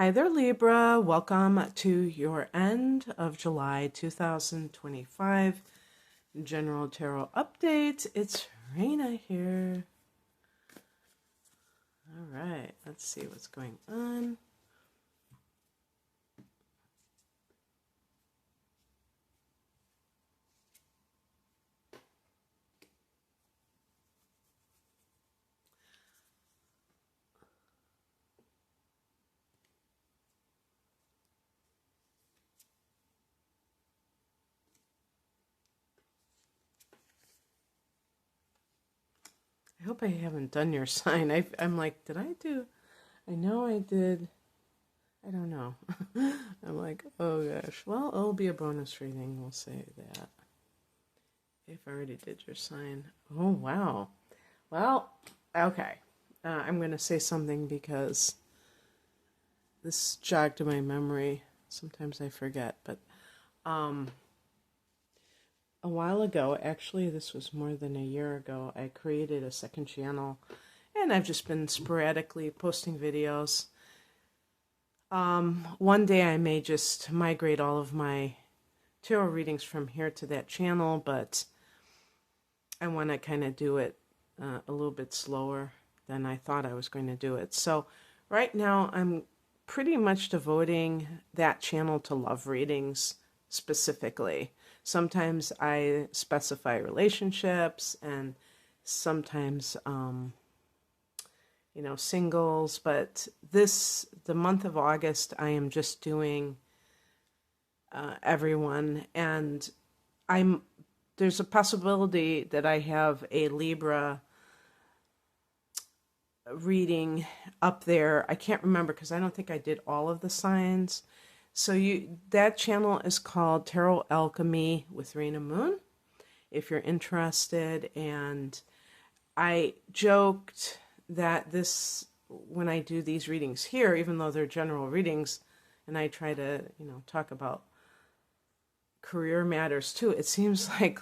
Hi there, Libra. Welcome to your end of July 2025 General Tarot Update. It's Raina here. All right, let's see what's going on. I hope I haven't done your sign. I'm like, did I do? I know I did. I don't know. I'm like, oh gosh. Well, it'll be a bonus reading. We'll say that. If I already did your sign. Oh, wow. Well, okay. I'm going to say something because this jogged to my memory. Sometimes I forget, but a while ago, actually this was more than a year ago, I created a second channel and I've just been sporadically posting videos. One day I may just migrate all of my tarot readings from here to that channel, but I want to kind of do it a little bit slower than I thought I was going to do it. So right now I'm pretty much devoting that channel to love readings specifically. Sometimes I specify relationships and sometimes, singles, but the month of August, I am just doing everyone, and there's a possibility that I have a Libra reading up there. I can't remember because I don't think I did all of the signs. So that channel is called Tarot Alchemy with Raina Moon, if you're interested. And I joked that when I do these readings here, even though they're general readings, and I try to, talk about career matters too, it seems like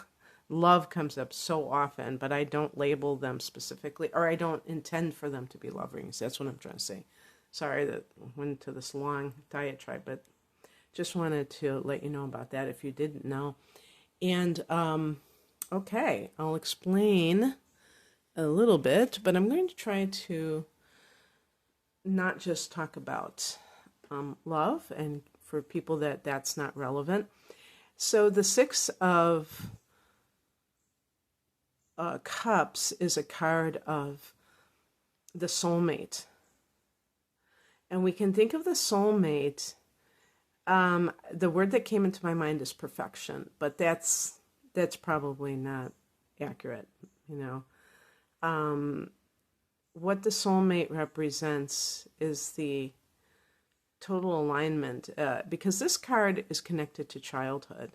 love comes up so often, but I don't label them specifically, or I don't intend for them to be love readings. That's what I'm trying to say. Sorry that I went into this long diatribe, but just wanted to let you know about that if you didn't know. And, okay, I'll explain a little bit, but I'm going to try to not just talk about love, and for people that's not relevant. So the Six of Cups is a card of the soulmate. And we can think of the soulmate. The word that came into my mind is perfection, but that's probably not accurate, What the soulmate represents is the total alignment, because this card is connected to childhood,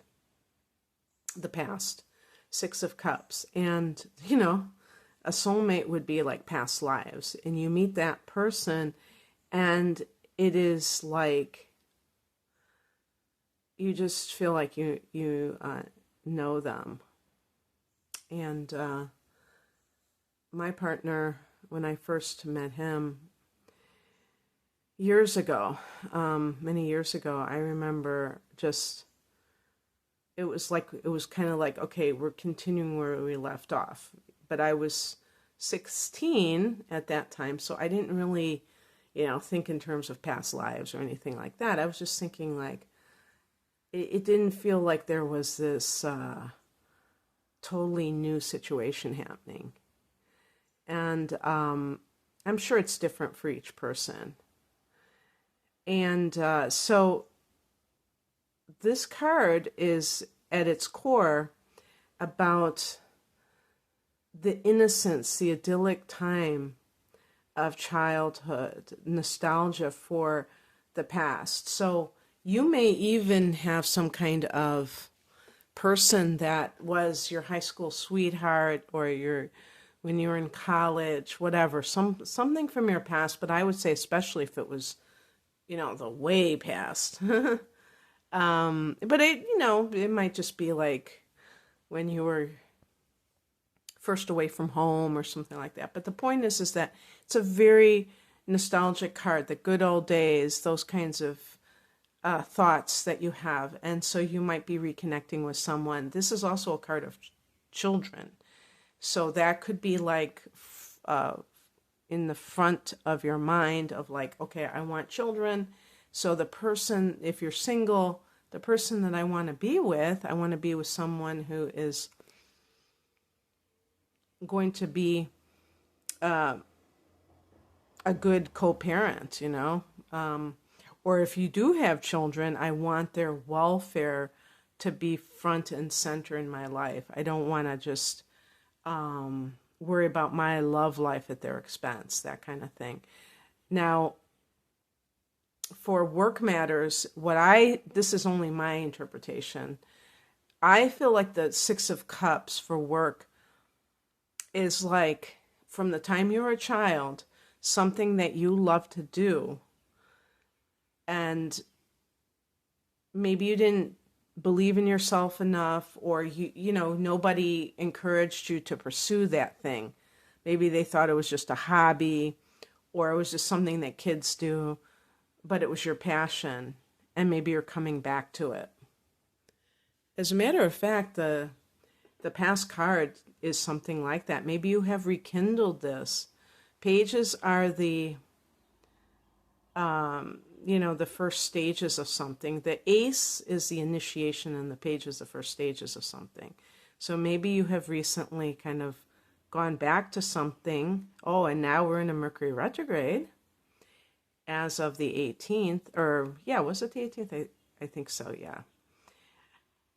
the past, Six of Cups. And, a soulmate would be like past lives. And you meet that person, and it is like you just feel like you know them. And my partner, when I first met him years ago, many years ago, I remember it was kind of like, okay, we're continuing where we left off. But I was 16 at that time, so I didn't really, think in terms of past lives or anything like that. I was just thinking like, it didn't feel like there was this totally new situation happening. And I'm sure it's different for each person. And so this card is at its core about the innocence, the idyllic time of childhood, nostalgia for the past. So you may even have some kind of person that was your high school sweetheart, or when you were in college, whatever, something from your past. But I would say especially if it was, the way past. But it might just be like when you were first away from home or something like that. But the point is that it's a very nostalgic card, the good old days, those kinds of thoughts that you have. And so you might be reconnecting with someone. This is also a card of children. So that could be like in the front of your mind of like, okay, I want children. So the person, if you're single, the person that I want to be with, I want to be with someone who is going to be a good co-parent, you know. Or if you do have children, I want their welfare to be front and center in my life. I don't want to just worry about my love life at their expense, that kind of thing. Now, for work matters, this is only my interpretation. I feel like the Six of Cups for work is like from the time you were a child, something that you love to do. And maybe you didn't believe in yourself enough, or you know, nobody encouraged you to pursue that thing. Maybe they thought it was just a hobby, or it was just something that kids do, but it was your passion, and maybe you're coming back to it. As a matter of fact, the past card is something like that. Maybe you have rekindled this. Pages are the the first stages of something. The ace is the initiation, and the page is the first stages of something. So maybe you have recently kind of gone back to something. Oh, and now we're in a Mercury retrograde as of the 18th, or yeah, was it the 18th? I think so, yeah.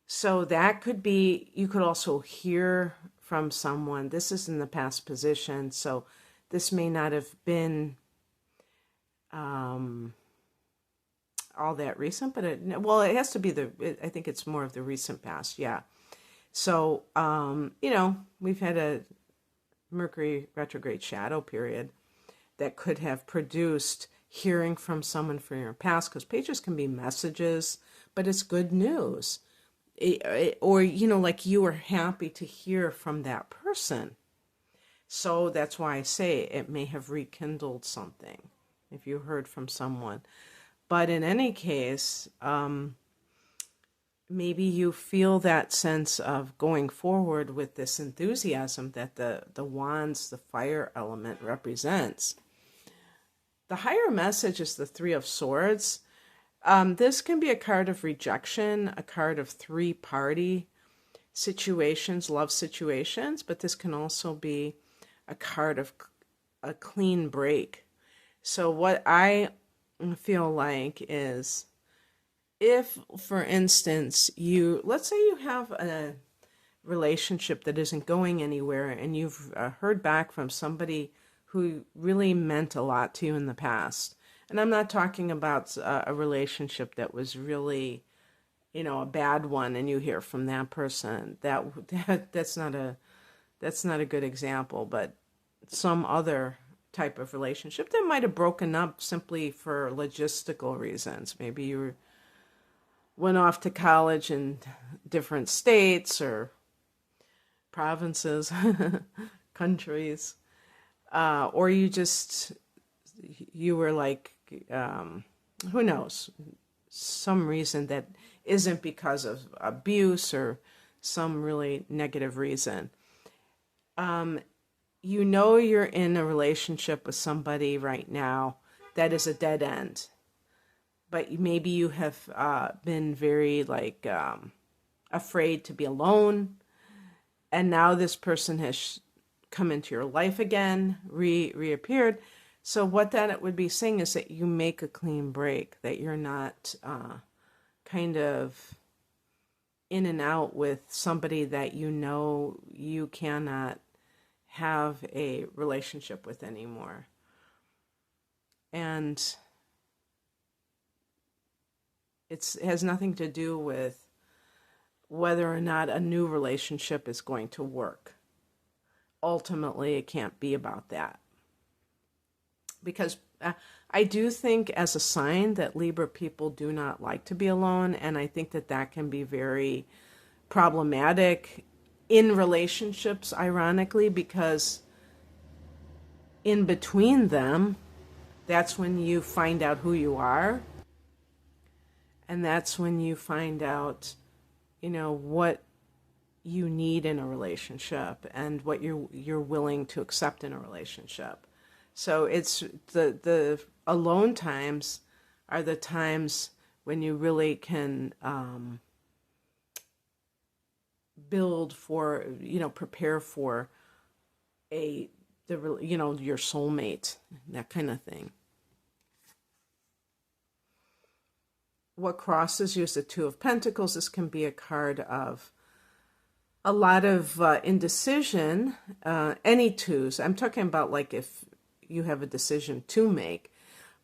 So that could be, you could also hear from someone. This is in the past position, so this may not have been all that recent, but it has to be I think it's more of the recent past, yeah. So, we've had a Mercury retrograde shadow period that could have produced hearing from someone from your past, because pages can be messages, but it's good news. Or, like you were happy to hear from that person. So that's why I say it may have rekindled something if you heard from someone. But in any case, maybe you feel that sense of going forward with this enthusiasm that the wands, the fire element, represents. The higher message is the Three of Swords. This can be a card of rejection, a card of three-party situations, love situations, but this can also be a card of a clean break. So what I feel like is, if, for instance, let's say you have a relationship that isn't going anywhere, and you've heard back from somebody who really meant a lot to you in the past. And I'm not talking about a relationship that was really, a bad one, and you hear from that person. That's not a good example, but some other type of relationship that might have broken up simply for logistical reasons. Maybe you went off to college in different states or provinces, countries, or you were like, who knows, some reason that isn't because of abuse or some really negative reason. You're in a relationship with somebody right now that is a dead end, but maybe you have been very afraid to be alone, and now this person has come into your life again, reappeared. So what that would be saying is that you make a clean break, that you're not kind of in and out with somebody that you cannot have a relationship with anymore. And it has nothing to do with whether or not a new relationship is going to work. Ultimately, it can't be about that. Because I do think as a sign that Libra people do not like to be alone, and I think that can be very problematic in relationships, ironically, because in between them, That's when you find out who you are, and that's when you find out, what you need in a relationship and what you're willing to accept in a relationship. So it's the alone times are the times when you really can build for, prepare for your soulmate, that kind of thing. What crosses you is the Two of Pentacles. This can be a card of a lot of indecision. Any twos. I'm talking about like if you have a decision to make,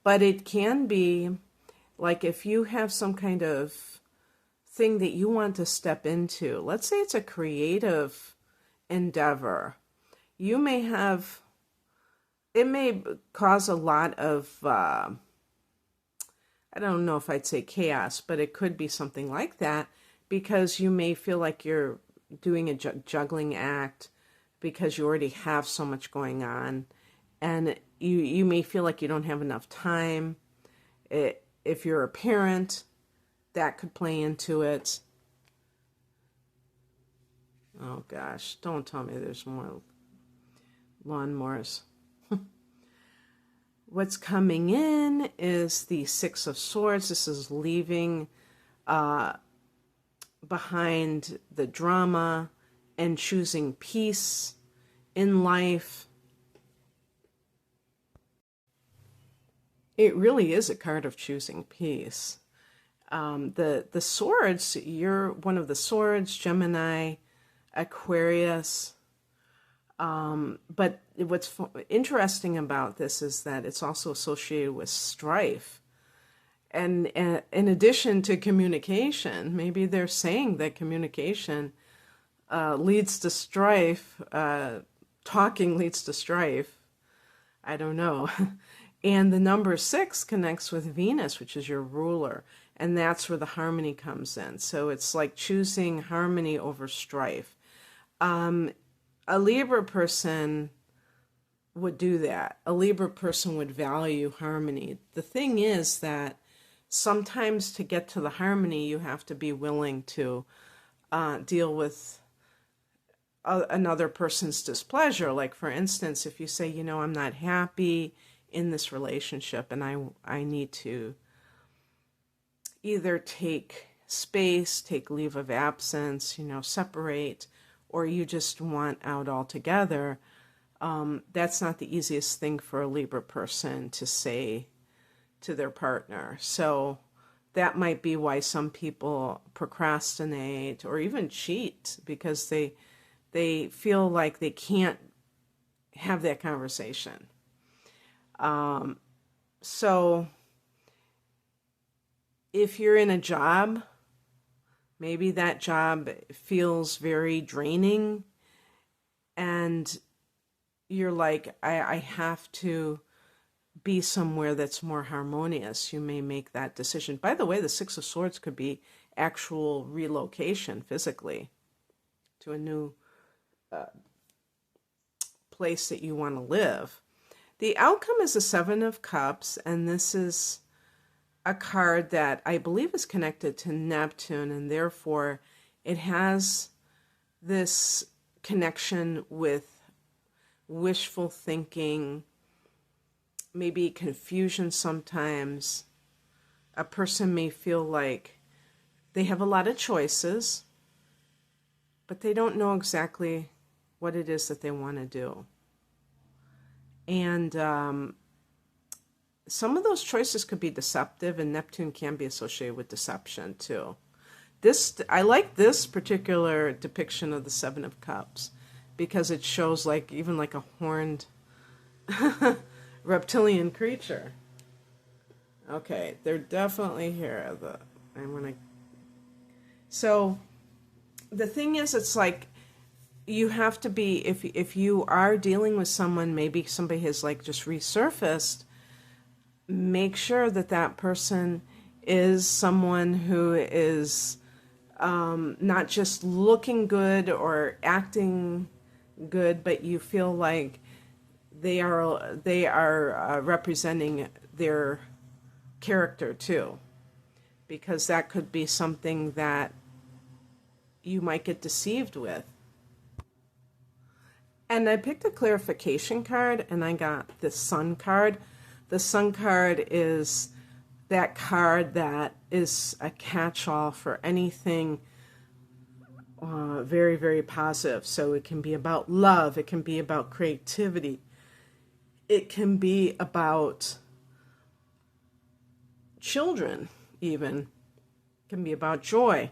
but it can be like if you have some kind of thing that you want to step into. Let's say it's a creative endeavor. You may have, it may cause a lot of, I don't know if I'd say chaos, but it could be something like that, because you may feel like you're doing a juggling act because you already have so much going on, and you may feel like you don't have enough time. If you're a parent, that could play into it. Oh gosh, don't tell me there's more lawnmowers. What's coming in is the Six of Swords. This is leaving behind the drama and choosing peace in life. It really is a card of choosing peace. The swords, you're one of the swords, Gemini, Aquarius. But what's interesting about this is that it's also associated with strife. And in addition to communication, maybe they're saying that communication leads to strife, talking leads to strife. I don't know. And the number 6 connects with Venus, which is your ruler. And that's where the harmony comes in. So it's like choosing harmony over strife. A Libra person would do that. A Libra person would value harmony. The thing is that sometimes to get to the harmony, you have to be willing to deal with another person's displeasure. Like, for instance, if you say, I'm not happy in this relationship and I need to either take space, take leave of absence, separate, or you just want out altogether, that's not the easiest thing for a Libra person to say to their partner. So that might be why some people procrastinate or even cheat, because they feel like they can't have that conversation. So if you're in a job, maybe that job feels very draining and you're like, I have to be somewhere that's more harmonious. You may make that decision. By the way, the Six of Swords could be actual relocation physically to a new place that you want to live. The outcome is the Seven of Cups, and this is a card that I believe is connected to Neptune, and therefore it has this connection with wishful thinking, maybe confusion sometimes. A person may feel like they have a lot of choices, but they don't know exactly what it is that they want to do. And some of those choices could be deceptive, and Neptune can be associated with deception too. I like this particular depiction of the Seven of Cups because it shows even like a horned reptilian creature. Okay, they're definitely here. So the thing is, it's like you have to be, if you are dealing with someone, maybe somebody has just resurfaced, make sure that person is someone who is not just looking good or acting good, but you feel like they are representing their character too, because that could be something that you might get deceived with. And I picked a clarification card, and I got the Sun card. The Sun card is that card that is a catch-all for anything very, very positive. So it can be about love. It can be about creativity. It can be about children, even. It can be about joy,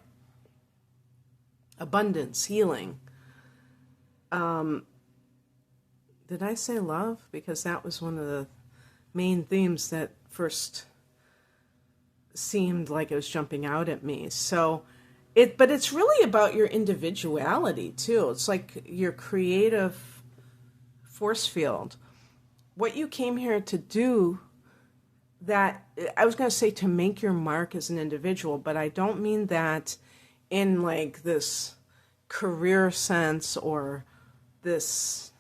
abundance, healing. Did I say love? Because that was one of the main themes that first seemed like it was jumping out at me. But it's really about your individuality too. It's like your creative force field. What you came here to do, that I was going to say to make your mark as an individual, but I don't mean that in like this career sense or this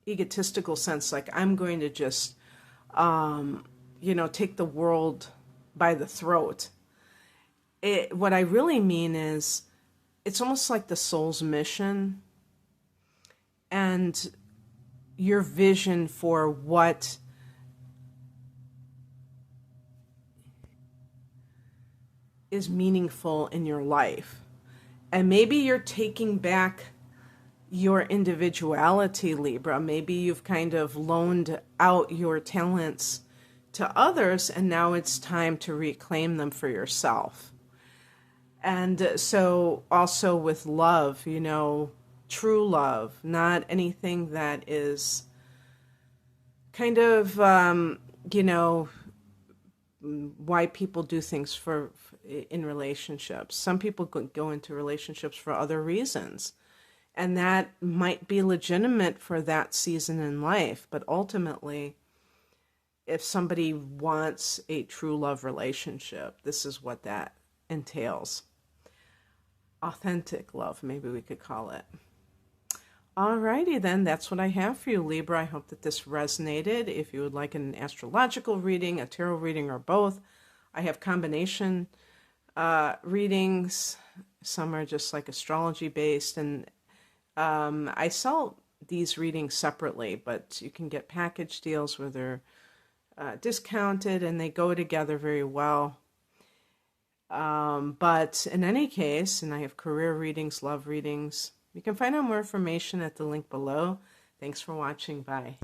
egotistical sense, like I'm going to just, take the world by the throat. What I really mean is, it's almost like the soul's mission and your vision for what is meaningful in your life. And maybe you're taking back your individuality, Libra. Maybe you've kind of loaned out your talents to others, and now it's time to reclaim them for yourself. And so also with love, true love, not anything that is kind of, why people do things in relationships. Some people go into relationships for other reasons. And that might be legitimate for that season in life. But ultimately, if somebody wants a true love relationship, this is what that entails. Authentic love, maybe we could call it. Alrighty then, that's what I have for you, Libra. I hope that this resonated. If you would like an astrological reading, a tarot reading, or both, I have combination readings. Some are just like astrology based, and I sell these readings separately, but you can get package deals where they're discounted and they go together very well. But in any case, and I have career readings, love readings. You can find out more information at the link below. Thanks for watching. Bye.